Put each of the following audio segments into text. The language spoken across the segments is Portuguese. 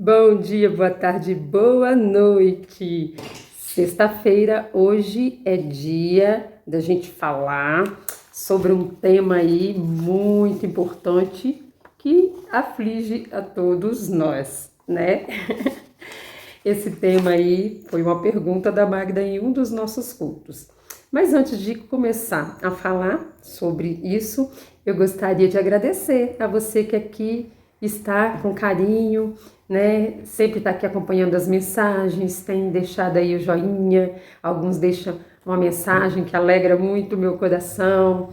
Bom dia, boa tarde, boa noite. Sexta-feira, hoje é dia da gente falar sobre um tema aí muito importante que aflige a todos nós, né? Esse tema aí foi uma pergunta da Magda em um dos nossos cultos. Mas antes de começar a falar sobre isso, eu gostaria de agradecer a você que aqui está com carinho, né? Sempre está aqui acompanhando as mensagens, tem deixado aí o joinha, alguns deixam uma mensagem que alegra muito o meu coração,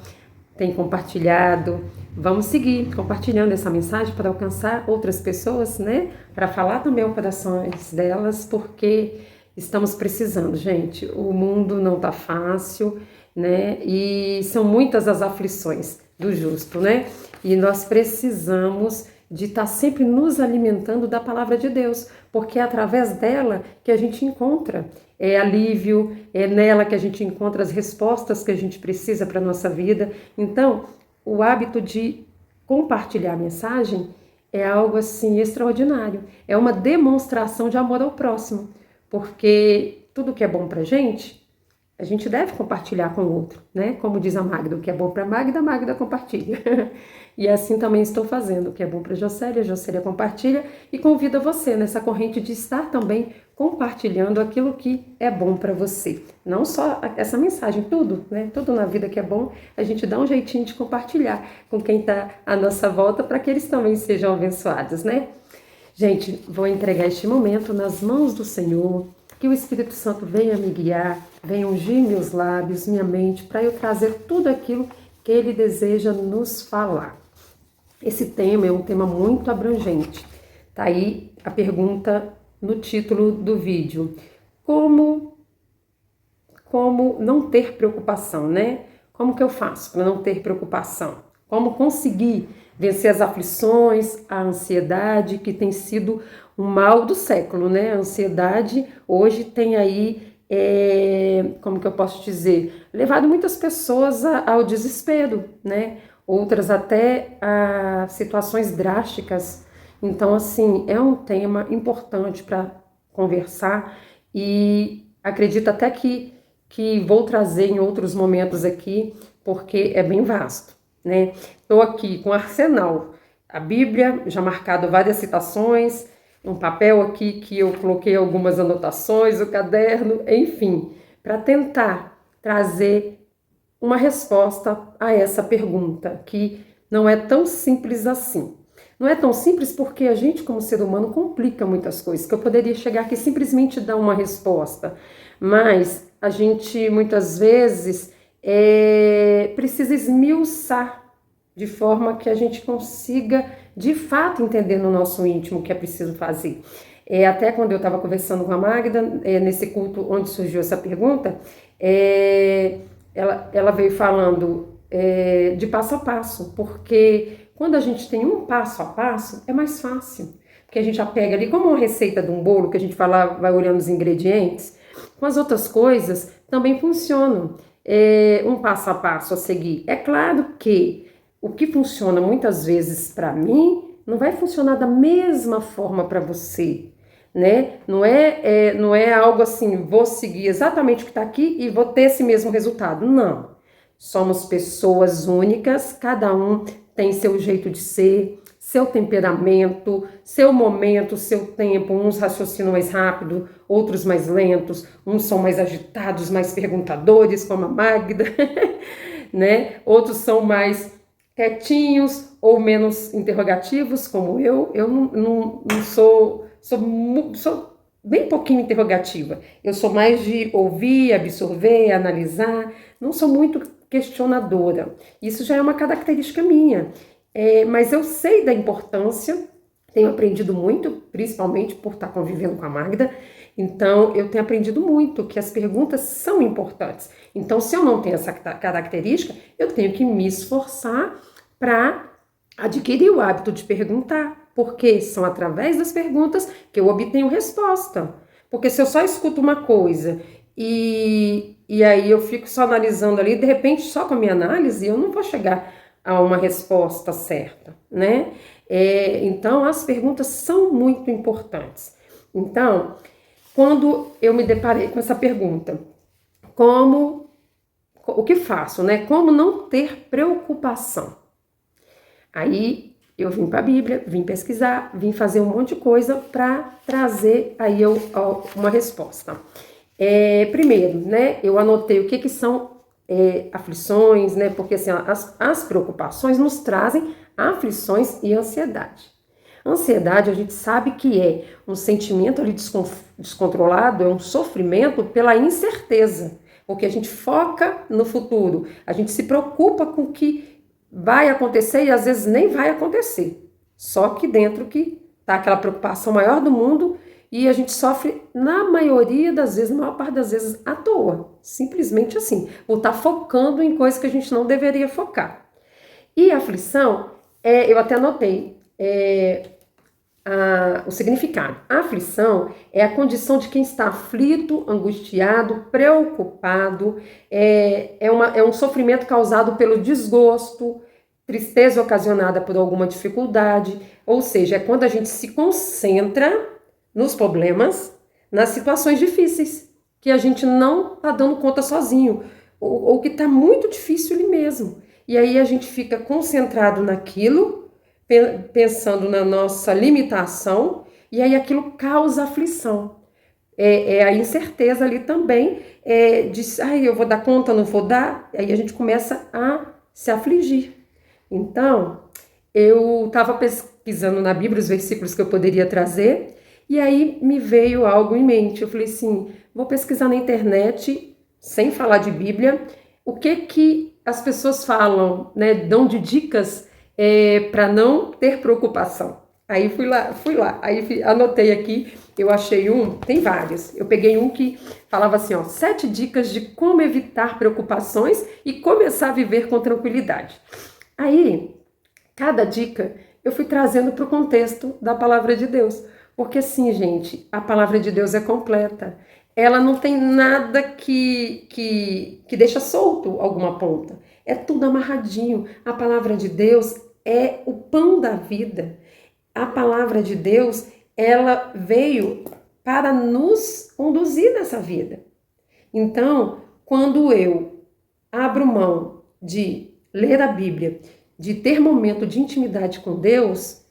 tem compartilhado. Vamos seguir compartilhando essa mensagem para alcançar outras pessoas, né? Para falar também ao coração delas, porque estamos precisando, gente. O mundo não tá fácil, né? E são muitas as aflições do justo, né? E nós precisamos de estar sempre nos alimentando da palavra de Deus, porque é através dela que a gente encontra alívio, é nela que a gente encontra as respostas que a gente precisa para a nossa vida. Então, o hábito de compartilhar a mensagem é algo assim extraordinário, é uma demonstração de amor ao próximo, porque tudo que é bom para a gente deve compartilhar com o outro, né? Como diz a Magda, o que é bom para a Magda compartilha. E assim também estou fazendo, o que é bom para a Jocélia compartilha e convida você nessa corrente de estar também compartilhando aquilo que é bom para você. Não só essa mensagem, tudo, né? Tudo na vida que é bom, a gente dá um jeitinho de compartilhar com quem está à nossa volta para que eles também sejam abençoados, né? Gente, vou entregar este momento nas mãos do Senhor, que o Espírito Santo venha me guiar, venha ungir meus lábios, minha mente, para eu trazer tudo aquilo que Ele deseja nos falar. Esse tema é um tema muito abrangente. Tá aí a pergunta no título do vídeo. Como não ter preocupação, né? Como que eu faço para não ter preocupação? Como conseguir vencer as aflições, a ansiedade, que tem sido o mal do século, né? A ansiedade hoje tem aí, como que eu posso dizer, levado muitas pessoas ao desespero, né? Outras até a situações drásticas. Então, assim, é um tema importante para conversar e acredito até que vou trazer em outros momentos aqui, porque é bem vasto, né? Estou aqui com arsenal, a Bíblia, já marcado várias citações, um papel aqui que eu coloquei algumas anotações, o caderno, enfim, para tentar trazer uma resposta a essa pergunta, que não é tão simples assim. Não é tão simples porque a gente, como ser humano, complica muitas coisas, que eu poderia chegar aqui e simplesmente dar uma resposta, mas a gente, muitas vezes, precisa esmiuçar de forma que a gente consiga, de fato, entender no nosso íntimo o que é preciso fazer. Até quando eu estava conversando com a Magda, nesse culto onde surgiu essa pergunta, ela veio falando de passo a passo, porque quando a gente tem um passo a passo, é mais fácil. Porque a gente já pega ali como uma receita de um bolo, que a gente vai olhando os ingredientes, com as outras coisas também funcionam. Um passo a passo a seguir. É claro que o que funciona muitas vezes para mim, não vai funcionar da mesma forma para você, né? Não é algo assim, vou seguir exatamente o que está aqui e vou ter esse mesmo resultado. Não. Somos pessoas únicas, cada um tem seu jeito de ser, seu temperamento, seu momento, seu tempo. Uns raciocinam mais rápido, outros mais lentos, uns são mais agitados, mais perguntadores, como a Magda, né? Outros são mais quietinhos ou menos interrogativos, como eu. Eu não sou bem pouquinho interrogativa. Eu sou mais de ouvir, absorver, analisar. Não sou muito questionadora. Isso já é uma característica minha. Mas eu sei da importância, tenho aprendido muito, principalmente por estar convivendo com a Magda. Então, eu tenho aprendido muito que as perguntas são importantes. Então, se eu não tenho essa característica, eu tenho que me esforçar para adquirir o hábito de perguntar, porque são através das perguntas que eu obtenho resposta. Porque se eu só escuto uma coisa e aí eu fico só analisando ali, de repente, só com a minha análise, eu não vou chegar a uma resposta certa, né? Então, as perguntas são muito importantes. Então, quando eu me deparei com essa pergunta, o que faço, né? Como não ter preocupação? Aí eu vim para a Bíblia, vim pesquisar, vim fazer um monte de coisa para trazer aí uma resposta. Primeiro, né? Eu anotei o que são aflições, né? Porque assim, as preocupações nos trazem aflições e ansiedade. Ansiedade, a gente sabe que é um sentimento ali descontrolado, é um sofrimento pela incerteza, porque a gente foca no futuro, a gente se preocupa com o que vai acontecer e às vezes nem vai acontecer. Só que dentro que tá aquela preocupação maior do mundo e a gente sofre na maioria das vezes, na maior parte das vezes, à toa. Simplesmente assim, por estar focando em coisas que a gente não deveria focar. E a aflição, eu até anotei, o significado. A aflição é a condição de quem está aflito, angustiado, preocupado, é um sofrimento causado pelo desgosto, tristeza ocasionada por alguma dificuldade, ou seja, é quando a gente se concentra nos problemas, nas situações difíceis, que a gente não está dando conta sozinho, ou que está muito difícil ali mesmo. E aí a gente fica concentrado naquilo, pensando na nossa limitação, e aí aquilo causa aflição. A incerteza ali também, eu vou dar conta, não vou dar, aí a gente começa a se afligir. Então, eu estava pesquisando na Bíblia os versículos que eu poderia trazer, e aí me veio algo em mente. Eu falei assim, vou pesquisar na internet, sem falar de Bíblia, o que as pessoas falam, né, dão de dicas para não ter preocupação. Aí fui lá, anotei aqui, eu achei tem vários. Eu peguei um que falava assim, 7 dicas de como evitar preocupações e começar a viver com tranquilidade. Aí, cada dica eu fui trazendo para o contexto da palavra de Deus. Porque assim, gente, a palavra de Deus é completa. Ela não tem nada que deixa solto alguma ponta. É tudo amarradinho. A palavra de Deus é o pão da vida. A palavra de Deus, ela veio para nos conduzir nessa vida. Então, quando eu abro mão de ler a Bíblia, de ter momento de intimidade com Deus,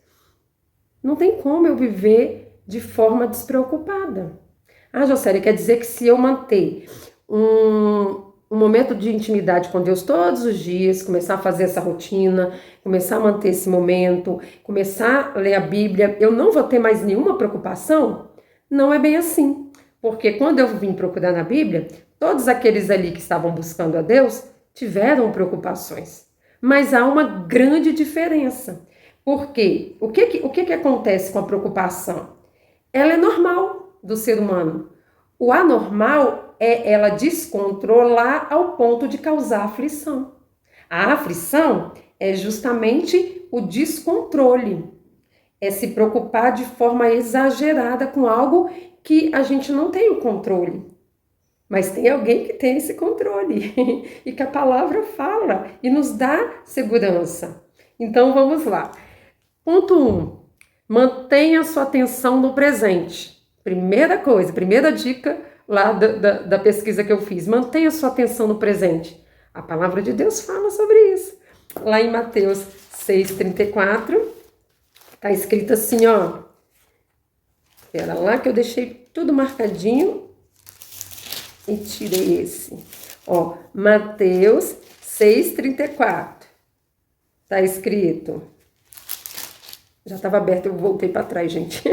não tem como eu viver de forma despreocupada. Jocélia, quer dizer que se eu manter um momento de intimidade com Deus todos os dias, começar a fazer essa rotina, começar a manter esse momento, começar a ler a Bíblia, eu não vou ter mais nenhuma preocupação? Não é bem assim. Porque quando eu vim procurar na Bíblia, todos aqueles ali que estavam buscando a Deus tiveram preocupações. Mas há uma grande diferença. Porque o que acontece com a preocupação? Ela é normal do ser humano. O anormal é ela descontrolar ao ponto de causar aflição. A aflição é justamente o descontrole. É se preocupar de forma exagerada com algo que a gente não tem o controle. Mas tem alguém que tem esse controle e que a palavra fala e nos dá segurança. Então vamos lá. Ponto 1. Mantenha sua atenção no presente. Primeira coisa, primeira dica lá da pesquisa que eu fiz. Mantenha sua atenção no presente. A palavra de Deus fala sobre isso. Lá em Mateus 6,34, está escrito assim, Espera lá que eu deixei tudo marcadinho e tirei esse. Mateus 6,34. Está escrito. Já estava aberto, eu voltei para trás, gente.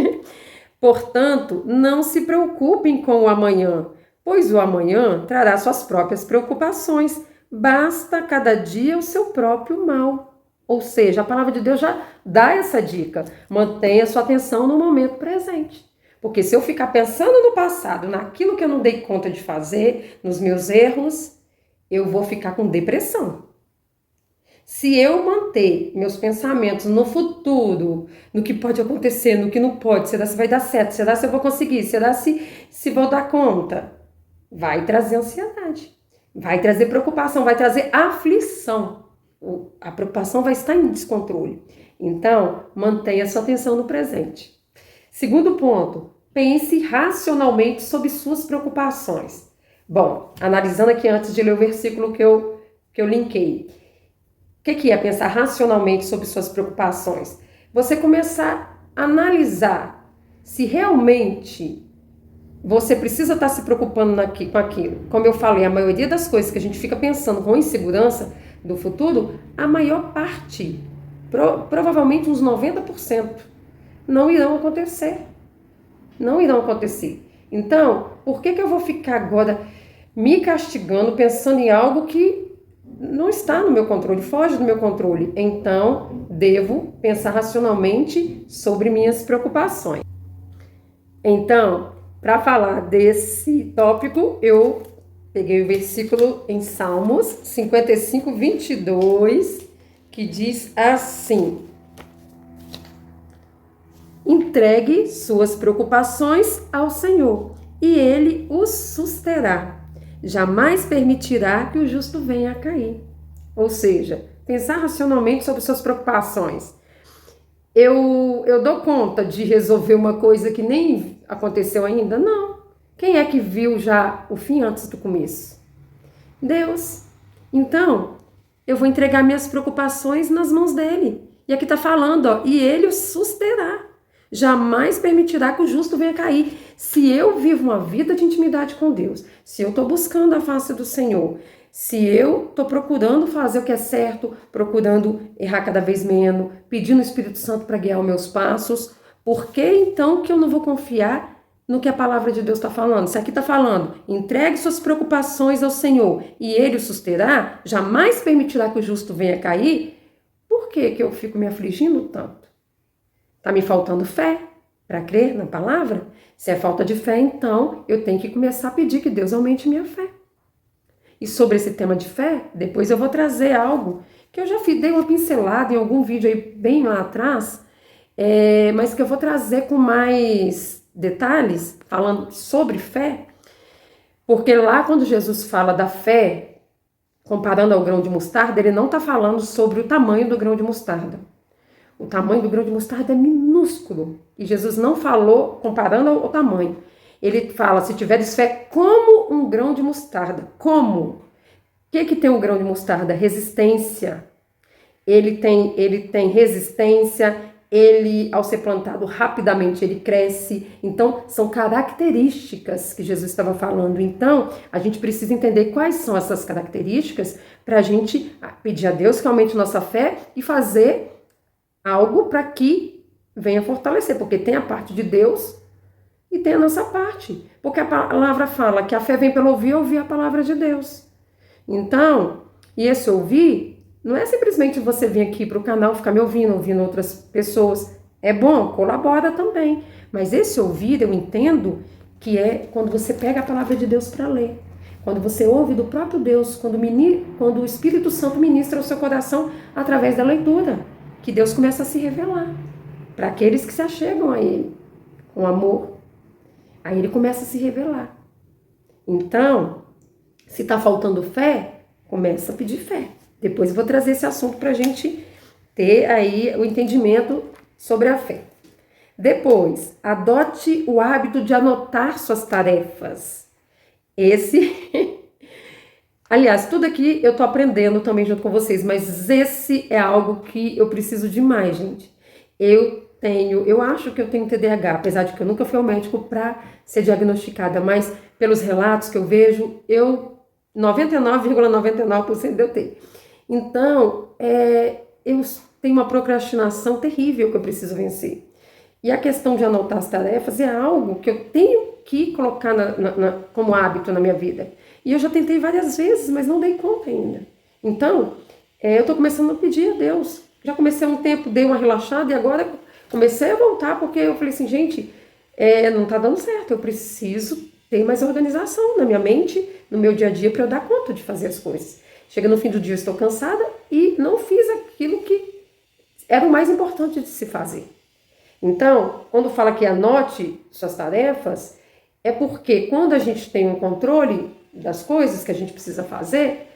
Portanto, não se preocupem com o amanhã, pois o amanhã trará suas próprias preocupações. Basta cada dia o seu próprio mal. Ou seja, a palavra de Deus já dá essa dica. Mantenha sua atenção no momento presente. Porque se eu ficar pensando no passado, naquilo que eu não dei conta de fazer, nos meus erros, eu vou ficar com depressão. Se eu manter meus pensamentos no futuro, no que pode acontecer, no que não pode, será se vai dar certo, será se eu vou conseguir, será se vou dar conta, vai trazer ansiedade, vai trazer preocupação, vai trazer aflição. a preocupação vai estar em descontrole. Então, mantenha sua atenção no presente. Segundo ponto, pense racionalmente sobre suas preocupações. Bom, analisando aqui antes de ler o versículo que eu linkei. O que é pensar racionalmente sobre suas preocupações? Você começar a analisar se realmente você precisa estar se preocupando com aquilo. Como eu falei, a maioria das coisas que a gente fica pensando com insegurança do futuro, a maior parte, provavelmente uns 90%, não irão acontecer. Não irão acontecer. Então, por que eu vou ficar agora me castigando, pensando em algo que não está no meu controle, foge do meu controle? Então, devo pensar racionalmente sobre minhas preocupações. Então, para falar desse tópico, eu peguei o versículo em Salmos 55, 22, que diz assim: entregue suas preocupações ao Senhor, e Ele os susterá. Jamais permitirá que o justo venha a cair. Ou seja, pensar racionalmente sobre suas preocupações. Eu dou conta de resolver uma coisa que nem aconteceu ainda? Não. Quem é que viu já o fim antes do começo? Deus. Então, eu vou entregar minhas preocupações nas mãos dele. E aqui está falando, ó, e ele os susterá. Jamais permitirá que o justo venha cair. Se eu vivo uma vida de intimidade com Deus, se eu estou buscando a face do Senhor, se eu estou procurando fazer o que é certo, procurando errar cada vez menos, pedindo o Espírito Santo para guiar os meus passos, por que então que eu não vou confiar no que a palavra de Deus está falando? Se aqui está falando, entregue suas preocupações ao Senhor e Ele o susterá, jamais permitirá que o justo venha cair, por que eu fico me afligindo tanto? Está me faltando fé para crer na palavra? Se é falta de fé, então eu tenho que começar a pedir que Deus aumente minha fé. E sobre esse tema de fé, depois eu vou trazer algo que eu já dei uma pincelada em algum vídeo aí bem lá atrás, mas que eu vou trazer com mais detalhes, falando sobre fé, porque lá quando Jesus fala da fé, comparando ao grão de mostarda, ele não está falando sobre o tamanho do grão de mostarda. O tamanho do grão de mostarda é minúsculo. E Jesus não falou comparando ao tamanho. Ele fala, se tiveres fé como um grão de mostarda. Como? O que tem o grão de mostarda? Resistência. Ele tem resistência, ele, ao ser plantado rapidamente, ele cresce. Então, são características que Jesus estava falando. Então, a gente precisa entender quais são essas características para a gente pedir a Deus que aumente nossa fé e fazer algo para que venha fortalecer, porque tem a parte de Deus e tem a nossa parte. Porque a palavra fala que a fé vem pelo ouvir a palavra de Deus. Então, e esse ouvir, não é simplesmente você vir aqui para o canal, ficar me ouvindo outras pessoas. É bom, colabora também. Mas esse ouvir, eu entendo que é quando você pega a palavra de Deus para ler. Quando você ouve do próprio Deus, quando o Espírito Santo ministra o seu coração através da leitura. Que Deus começa a se revelar para aqueles que se achegam a Ele com amor. Aí Ele começa a se revelar. Então, se está faltando fé, começa a pedir fé. Depois eu vou trazer esse assunto para a gente ter aí o entendimento sobre a fé. Depois, adote o hábito de anotar suas tarefas. Aliás, tudo aqui eu tô aprendendo também junto com vocês, mas esse é algo que eu preciso demais, gente. Eu acho que eu tenho TDAH, apesar de que eu nunca fui ao médico para ser diagnosticada, mas pelos relatos que eu vejo, 99,99% eu tenho. Então, eu tenho uma procrastinação terrível que eu preciso vencer. E a questão de anotar as tarefas é algo que eu tenho que colocar como hábito na minha vida. E eu já tentei várias vezes, mas não dei conta ainda. Então, eu estou começando a pedir a Deus. Já comecei há um tempo, dei uma relaxada e agora comecei a voltar, porque eu falei assim, gente, não está dando certo. Eu preciso ter mais organização na minha mente, no meu dia a dia, para eu dar conta de fazer as coisas. Chega no fim do dia, eu estou cansada e não fiz aquilo que era o mais importante de se fazer. Então, quando fala que anote suas tarefas, é porque quando a gente tem um controle das coisas que a gente precisa fazer,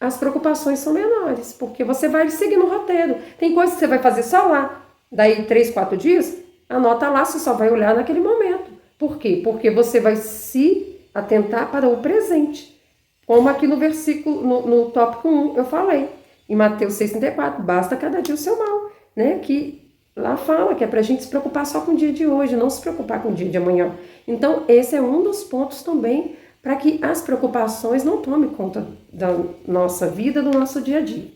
as preocupações são menores, porque você vai seguir no roteiro. Tem coisas que você vai fazer só lá, daí 3, 4 dias, anota lá, você só vai olhar naquele momento. Por quê? Porque você vai se atentar para o presente. Como aqui no versículo, no tópico 1, eu falei. Em Mateus 6,34, basta cada dia o seu mal, né? Que lá fala que é para a gente se preocupar só com o dia de hoje, não se preocupar com o dia de amanhã. Então, esse é um dos pontos também para que as preocupações não tomem conta da nossa vida, do nosso dia a dia.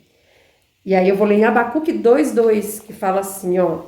E aí eu vou ler em Abacuque 2,2, que fala assim, ó.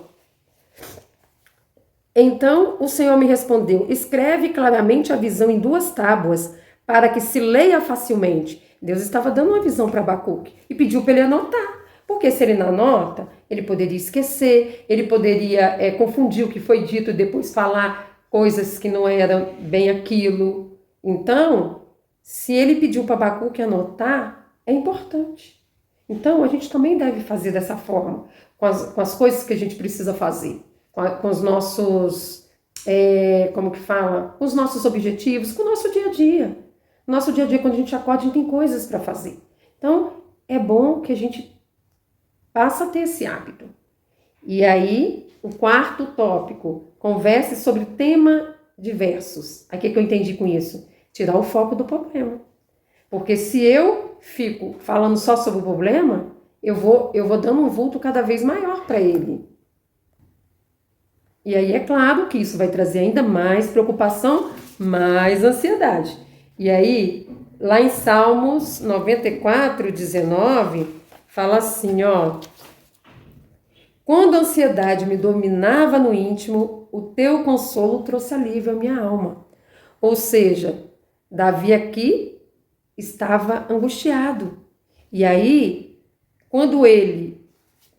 Então o Senhor me respondeu, escreve claramente a visão em 2 tábuas, para que se leia facilmente. Deus estava dando uma visão para Abacuque e pediu para ele anotar. Porque se ele não anota, ele poderia esquecer, ele poderia confundir o que foi dito e depois falar coisas que não eram bem aquilo. Então, se ele pediu para Abacuque anotar, é importante. Então, a gente também deve fazer dessa forma, com as coisas que a gente precisa fazer, com os nossos, como que fala? Com os nossos objetivos, com o nosso dia a dia. No nosso dia a dia, quando a gente acorda, a gente tem coisas para fazer. Então, é bom que a gente passe a ter esse hábito. E aí, o 4º tópico, converse sobre tema diversos. Aí, o que eu entendi com isso? Tirar o foco do problema. Porque se eu fico falando só sobre o problema, eu vou dando um vulto cada vez maior para ele. E aí é claro que isso vai trazer ainda mais preocupação, mais ansiedade. E aí, lá em Salmos 94, 19, fala assim, ó. Quando a ansiedade me dominava no íntimo, o teu consolo trouxe alívio à minha alma. Ou seja, Davi aqui estava angustiado. E aí, quando ele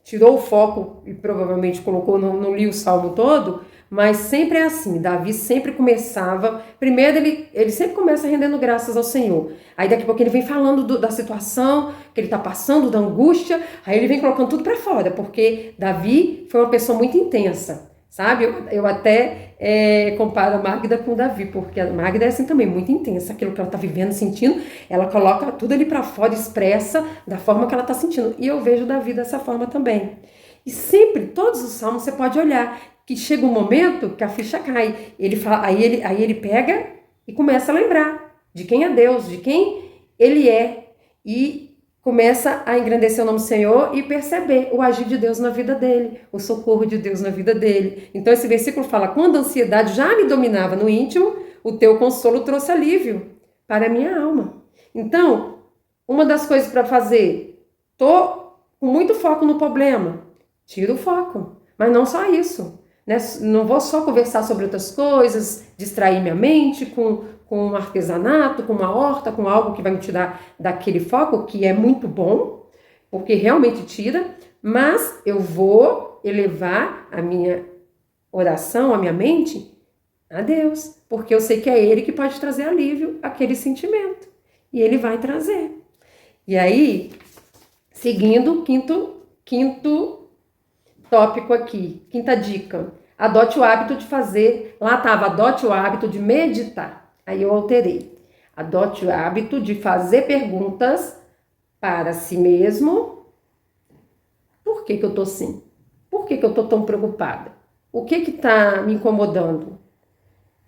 tirou o foco e provavelmente colocou, não li o salmo todo, mas sempre é assim, Davi sempre começava, primeiro ele sempre começa rendendo graças ao Senhor. Aí daqui a pouco ele vem falando da situação que ele está passando, da angústia, aí ele vem colocando tudo para fora, porque Davi foi uma pessoa muito intensa. Sabe, eu até comparo a Magda com o Davi, porque a Magda é assim também, muito intensa, aquilo que ela está vivendo, sentindo, ela coloca tudo ali para fora, expressa da forma que ela está sentindo, e eu vejo o Davi dessa forma também. E sempre, todos os salmos, você pode olhar, que chega um momento que a ficha cai, ele fala, aí ele pega e começa a lembrar de quem é Deus, de quem ele é, e começa a engrandecer o nome do Senhor e perceber o agir de Deus na vida dele, o socorro de Deus na vida dele. Então esse versículo fala, quando a ansiedade já me dominava no íntimo, o teu consolo trouxe alívio para a minha alma. Então, uma das coisas para fazer, tô com muito foco no problema, tira o foco, mas não só isso, né? Não vou só conversar sobre outras coisas, distrair minha mente com um artesanato, com uma horta, com algo que vai me tirar daquele foco, que é muito bom, porque realmente tira, mas eu vou elevar a minha oração, a minha mente, a Deus, porque eu sei que é Ele que pode trazer alívio àquele sentimento, e Ele vai trazer. E aí, seguindo, quinto tópico aqui, quinta dica, adote o hábito de fazer, lá estava, adote o hábito de meditar. Aí eu alterei. Adote o hábito de fazer perguntas para si mesmo. Por que eu tô assim? Por que eu tô tão preocupada? O que está me incomodando?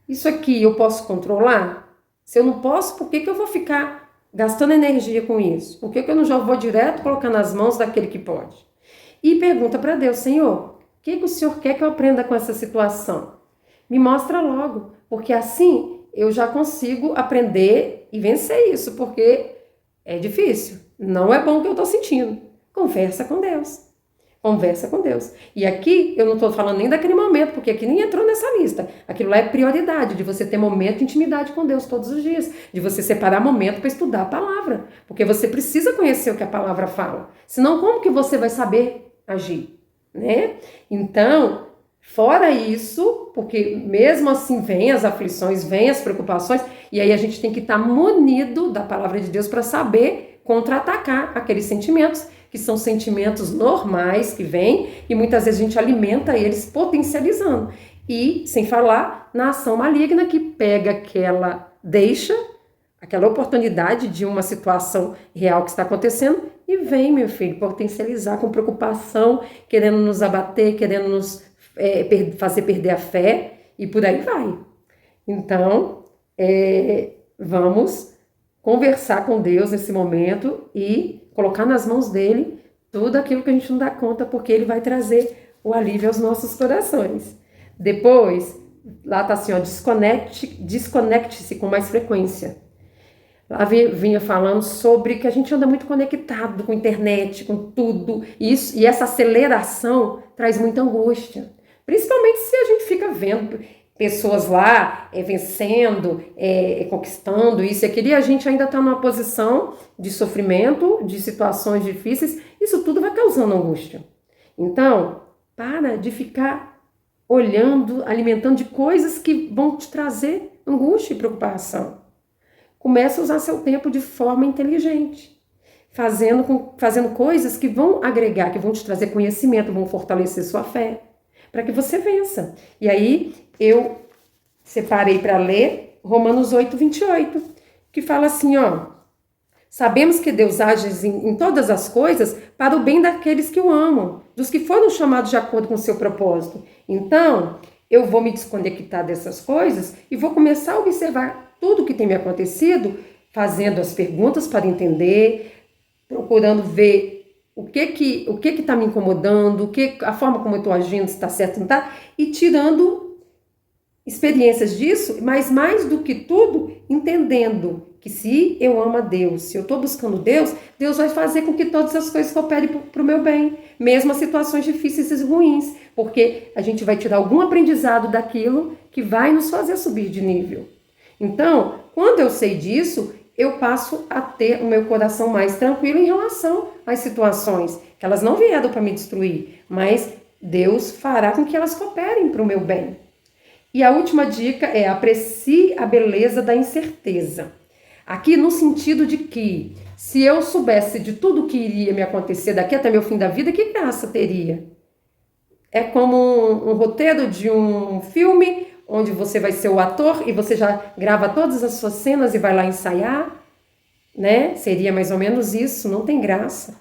Isso aqui eu posso controlar? Se eu não posso, por que eu vou ficar gastando energia com isso? Por que eu não já vou direto colocar nas mãos daquele que pode? E pergunta para Deus, Senhor, o que o Senhor quer que eu aprenda com essa situação? Me mostra logo, porque assim eu já consigo aprender e vencer isso, porque é difícil, não é bom o que eu estou sentindo. Conversa com Deus. Conversa com Deus. E aqui eu não estou falando nem daquele momento, porque aqui nem entrou nessa lista. Aquilo lá é prioridade, de você ter momento de intimidade com Deus todos os dias, de você separar momento para estudar a palavra, porque você precisa conhecer o que a palavra fala. Senão, como que você vai saber agir? Né? Então, fora isso, porque mesmo assim vem as aflições, vem as preocupações, e aí a gente tem que estar munido da palavra de Deus para saber contra-atacar aqueles sentimentos, que são sentimentos normais que vêm, e muitas vezes a gente alimenta eles potencializando. E, sem falar, na ação maligna que pega deixa aquela oportunidade de uma situação real que está acontecendo e vem, meu filho, potencializar com preocupação, querendo nos abater, querendo nos fazer perder a fé e por aí vai. Então, vamos conversar com Deus nesse momento e colocar nas mãos dele tudo aquilo que a gente não dá conta, porque ele vai trazer o alívio aos nossos corações. Depois, lá está assim, ó, desconecte-se com mais frequência. Lá vinha falando sobre que a gente anda muito conectado com a internet, com tudo, e essa aceleração traz muita angústia. Principalmente se a gente fica vendo pessoas lá vencendo, conquistando isso e aquilo, e a gente ainda está numa posição de sofrimento, de situações difíceis, isso tudo vai causando angústia. Então, para de ficar olhando, alimentando de coisas que vão te trazer angústia e preocupação. Comece a usar seu tempo de forma inteligente, fazendo coisas que vão agregar, que vão te trazer conhecimento, vão fortalecer sua fé, para que você vença. E aí, eu separei para ler Romanos 8, 28, que fala assim, ó: sabemos que Deus age em todas as coisas para o bem daqueles que o amam, dos que foram chamados de acordo com o seu propósito. Então, eu vou me desconectar dessas coisas e vou começar a observar tudo que tem me acontecido, fazendo as perguntas para entender, procurando ver o que está me incomodando, a forma como eu estou agindo, se está certo ou não está, e tirando experiências disso, mas mais do que tudo, entendendo que se eu amo a Deus, se eu estou buscando Deus, Deus vai fazer com que todas as coisas cooperem para o meu bem, mesmo as situações difíceis e ruins, porque a gente vai tirar algum aprendizado daquilo que vai nos fazer subir de nível. Então, quando eu sei disso, eu passo a ter o meu coração mais tranquilo em relação às situações, que elas não vieram para me destruir, mas Deus fará com que elas cooperem para o meu bem. E a última dica é: aprecie a beleza da incerteza. Aqui no sentido de que, se eu soubesse de tudo que iria me acontecer daqui até meu fim da vida, que graça teria? É como um roteiro de um filme, onde você vai ser o ator e você já grava todas as suas cenas e vai lá ensaiar, né? Seria mais ou menos isso, não tem graça.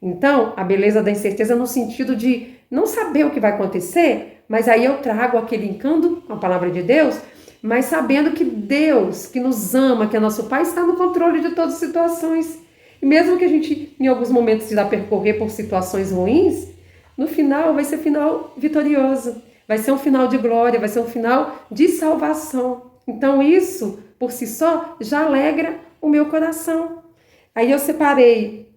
Então, a beleza da incerteza no sentido de não saber o que vai acontecer, mas aí eu trago aquele encanto com a palavra de Deus, mas sabendo que Deus, que nos ama, que é nosso Pai, está no controle de todas as situações. E mesmo que a gente, em alguns momentos, irá percorrer por situações ruins, no final vai ser final vitorioso. Vai ser um final de glória, vai ser um final de salvação. Então isso, por si só, já alegra o meu coração. Aí eu separei,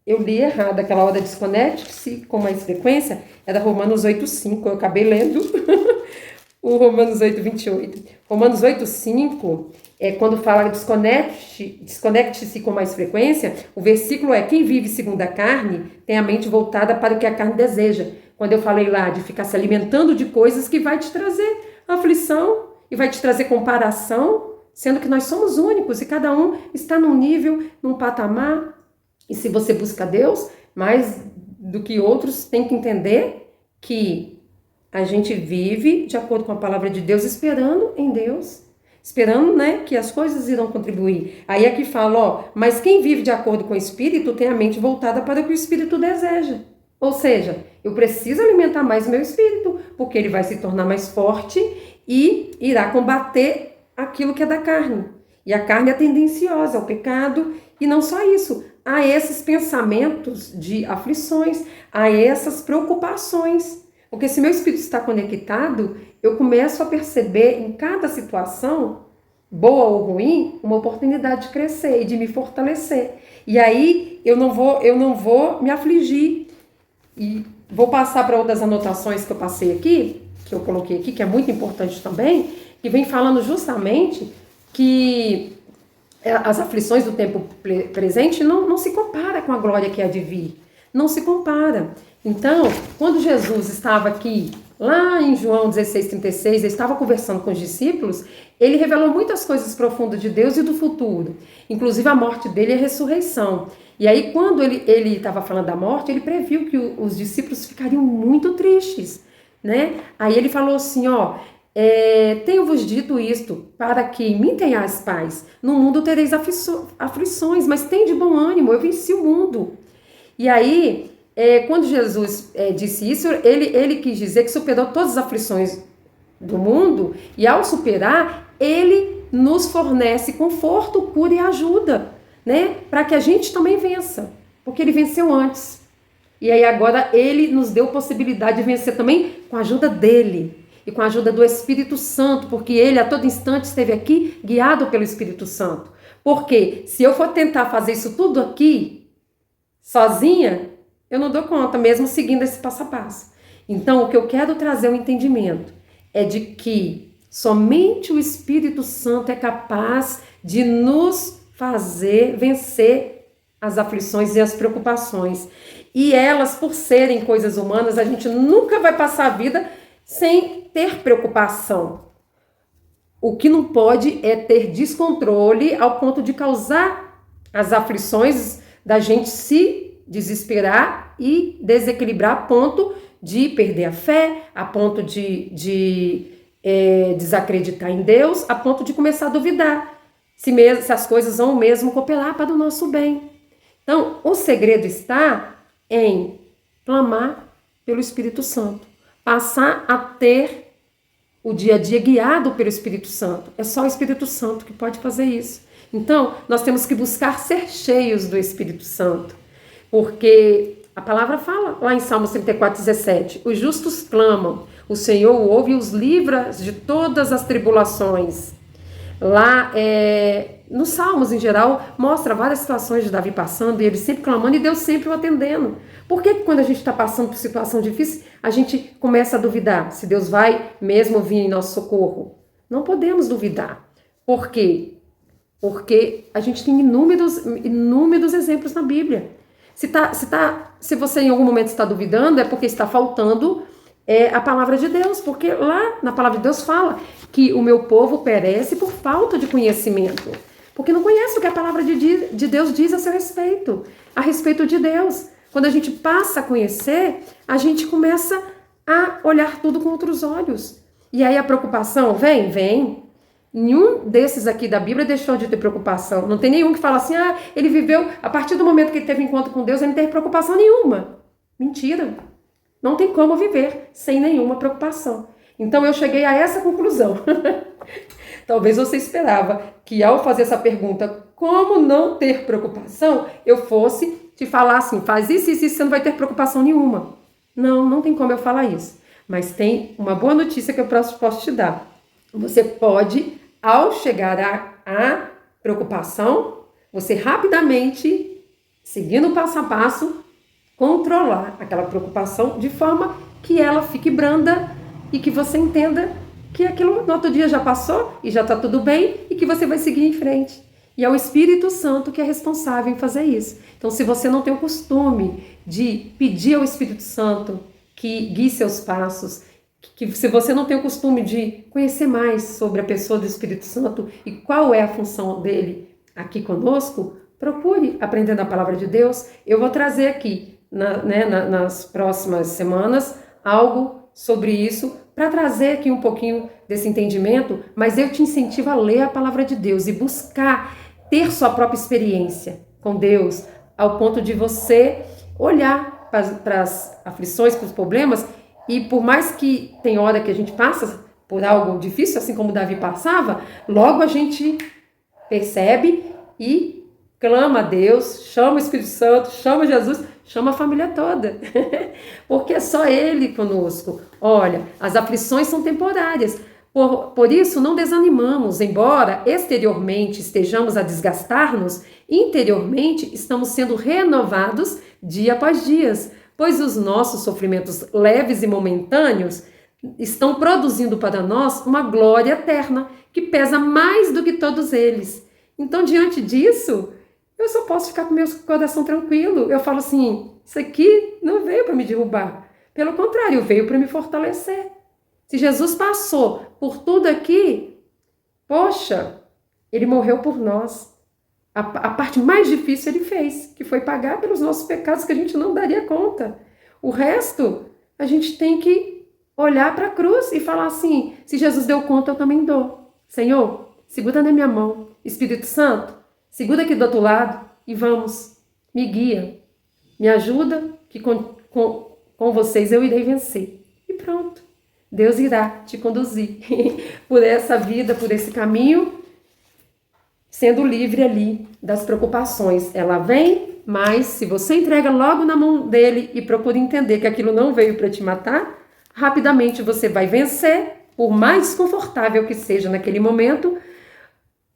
eu li errado, aquela hora desconecte-se com mais frequência, era Romanos 8,5, eu acabei lendo o Romanos 8,28. Romanos 8,5 quando fala desconecte-se com mais frequência, o versículo é: quem vive segundo a carne tem a mente voltada para o que a carne deseja. Quando eu falei lá de ficar se alimentando de coisas que vai te trazer aflição e vai te trazer comparação, sendo que nós somos únicos e cada um está num nível, num patamar. E se você busca Deus, mais do que outros, tem que entender que a gente vive de acordo com a palavra de Deus, esperando em Deus, esperando, né, que as coisas irão contribuir. Aí aqui fala, ó, mas quem vive de acordo com o Espírito tem a mente voltada para o que o Espírito deseja. Ou seja, eu preciso alimentar mais o meu espírito, porque ele vai se tornar mais forte e irá combater aquilo que é da carne. E a carne é tendenciosa ao pecado, e não só isso, a esses pensamentos de aflições, a essas preocupações. Porque se meu espírito está conectado, eu começo a perceber em cada situação, boa ou ruim, uma oportunidade de crescer e de me fortalecer. E aí eu não vou me afligir. E vou passar para outras anotações que eu passei aqui, que eu coloquei aqui, que é muito importante também, que vem falando justamente que as aflições do tempo presente não se compara com a glória que há de vir. Não se compara. Então, quando Jesus estava aqui, lá em João 16:36, ele estava conversando com os discípulos, ele revelou muitas coisas profundas de Deus e do futuro, inclusive a morte dele e a ressurreição. E aí, quando ele estava falando da morte, ele previu que os discípulos ficariam muito tristes, né? Aí ele falou assim, ó, Tenho-vos dito isto, para que em mim tenhais paz. No mundo tereis aflições, mas tem de bom ânimo, eu venci o mundo. E aí, quando Jesus disse isso, ele quis dizer que superou todas as aflições do mundo, e ao superar, ele nos fornece conforto, cura e ajuda, né? Para que a gente também vença, porque ele venceu antes. E aí agora ele nos deu possibilidade de vencer também com a ajuda dele e com a ajuda do Espírito Santo, porque ele a todo instante esteve aqui guiado pelo Espírito Santo. Porque se eu for tentar fazer isso tudo aqui, sozinha, eu não dou conta, mesmo seguindo esse passo a passo. Então, o que eu quero trazer ao entendimento é de que somente o Espírito Santo é capaz de nos fazer vencer as aflições e as preocupações. E elas, por serem coisas humanas, a gente nunca vai passar a vida sem ter preocupação. O que não pode é ter descontrole ao ponto de causar as aflições, da gente se desesperar e desequilibrar a ponto de perder a fé, a ponto de desacreditar em Deus, a ponto de começar a duvidar se as coisas vão mesmo cooperar para o nosso bem. Então, o segredo está em clamar pelo Espírito Santo, passar a ter o dia a dia guiado pelo Espírito Santo. É só o Espírito Santo que pode fazer isso. Então, nós temos que buscar ser cheios do Espírito Santo, porque a palavra fala lá em Salmos 34:17, os justos clamam, o Senhor o ouve e os livra de todas as tribulações. Lá, nos Salmos, em geral, mostra várias situações de Davi passando, e ele sempre clamando, e Deus sempre o atendendo. Por que quando a gente está passando por situação difícil, a gente começa a duvidar se Deus vai mesmo vir em nosso socorro? Não podemos duvidar. Por quê? Porque a gente tem inúmeros exemplos na Bíblia. Se você em algum momento está duvidando, é porque está faltando a palavra de Deus, porque lá na palavra de Deus fala que o meu povo perece por falta de conhecimento, porque não conhece o que a palavra de Deus diz a respeito de Deus. Quando a gente passa a conhecer, a gente começa a olhar tudo com outros olhos. E aí a preocupação vem. Nenhum desses aqui da Bíblia deixou de ter preocupação. Não tem nenhum que fala assim, ele viveu, a partir do momento que ele teve encontro com Deus, ele não teve preocupação nenhuma. Mentira. Não tem como viver sem nenhuma preocupação. Então eu cheguei a essa conclusão. Talvez você esperava que ao fazer essa pergunta, como não ter preocupação, eu fosse te falar assim, faz isso, você não vai ter preocupação nenhuma. Não tem como eu falar isso. Mas tem uma boa notícia que eu posso te dar. Você pode, ao chegar à preocupação, você rapidamente, seguindo o passo a passo, controlar aquela preocupação de forma que ela fique branda e que você entenda que aquilo no outro dia já passou e já está tudo bem e que você vai seguir em frente. E é o Espírito Santo que é responsável em fazer isso. Então, se você não tem o costume de pedir ao Espírito Santo que guie seus passos, que se você não tem o costume de conhecer mais sobre a pessoa do Espírito Santo e qual é a função dele aqui conosco, procure aprender a palavra de Deus. Eu vou trazer aqui nas próximas semanas algo sobre isso, para trazer aqui um pouquinho desse entendimento, mas eu te incentivo a ler a palavra de Deus e buscar ter sua própria experiência com Deus, ao ponto de você olhar para as aflições, para os problemas, e por mais que tem hora que a gente passa por algo difícil, assim como Davi passava, logo a gente percebe e clama a Deus, chama o Espírito Santo, chama Jesus, chama a família toda, porque é só Ele conosco. Olha, as aflições são temporárias, por isso não desanimamos, embora exteriormente estejamos a desgastar-nos, interiormente estamos sendo renovados dia após dia, pois os nossos sofrimentos leves e momentâneos estão produzindo para nós uma glória eterna, que pesa mais do que todos eles. Então, diante disso, eu só posso ficar com meu coração tranquilo. Eu falo assim, isso aqui não veio para me derrubar. Pelo contrário, veio para me fortalecer. Se Jesus passou por tudo aqui, poxa, ele morreu por nós. A parte mais difícil ele fez, que foi pagar pelos nossos pecados que a gente não daria conta. O resto, a gente tem que olhar para a cruz e falar assim, se Jesus deu conta, eu também dou. Senhor, segura na minha mão. Espírito Santo, segura aqui do outro lado e vamos, me guia, me ajuda, que com vocês eu irei vencer. E pronto, Deus irá te conduzir por essa vida, por esse caminho, sendo livre ali das preocupações. Ela vem, mas se você entrega logo na mão dele e procura entender que aquilo não veio para te matar, rapidamente você vai vencer, por mais confortável que seja naquele momento.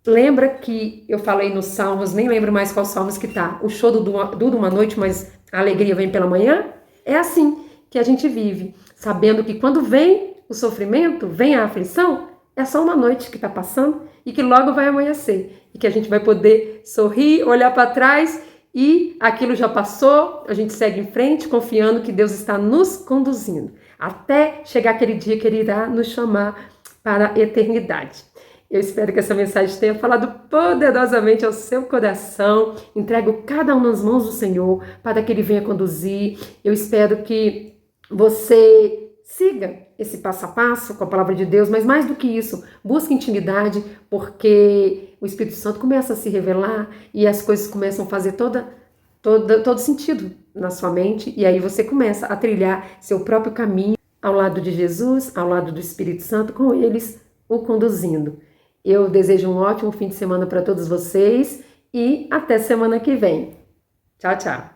Lembra que eu falei nos Salmos, nem lembro mais qual Salmos que tá, o choro dura uma noite, mas a alegria vem pela manhã? É assim que a gente vive, sabendo que quando vem o sofrimento, vem a aflição, é só uma noite que está passando e que logo vai amanhecer. E que a gente vai poder sorrir, olhar para trás e aquilo já passou, a gente segue em frente, confiando que Deus está nos conduzindo, até chegar aquele dia que Ele irá nos chamar para a eternidade. Eu espero que essa mensagem tenha falado poderosamente ao seu coração. Entrego cada um nas mãos do Senhor para que Ele venha conduzir. Eu espero que você siga esse passo a passo com a palavra de Deus, mas mais do que isso, busque intimidade, porque o Espírito Santo começa a se revelar e as coisas começam a fazer todo sentido na sua mente, e aí você começa a trilhar seu próprio caminho ao lado de Jesus, ao lado do Espírito Santo, com eles o conduzindo. Eu desejo um ótimo fim de semana para todos vocês e até semana que vem. Tchau, tchau.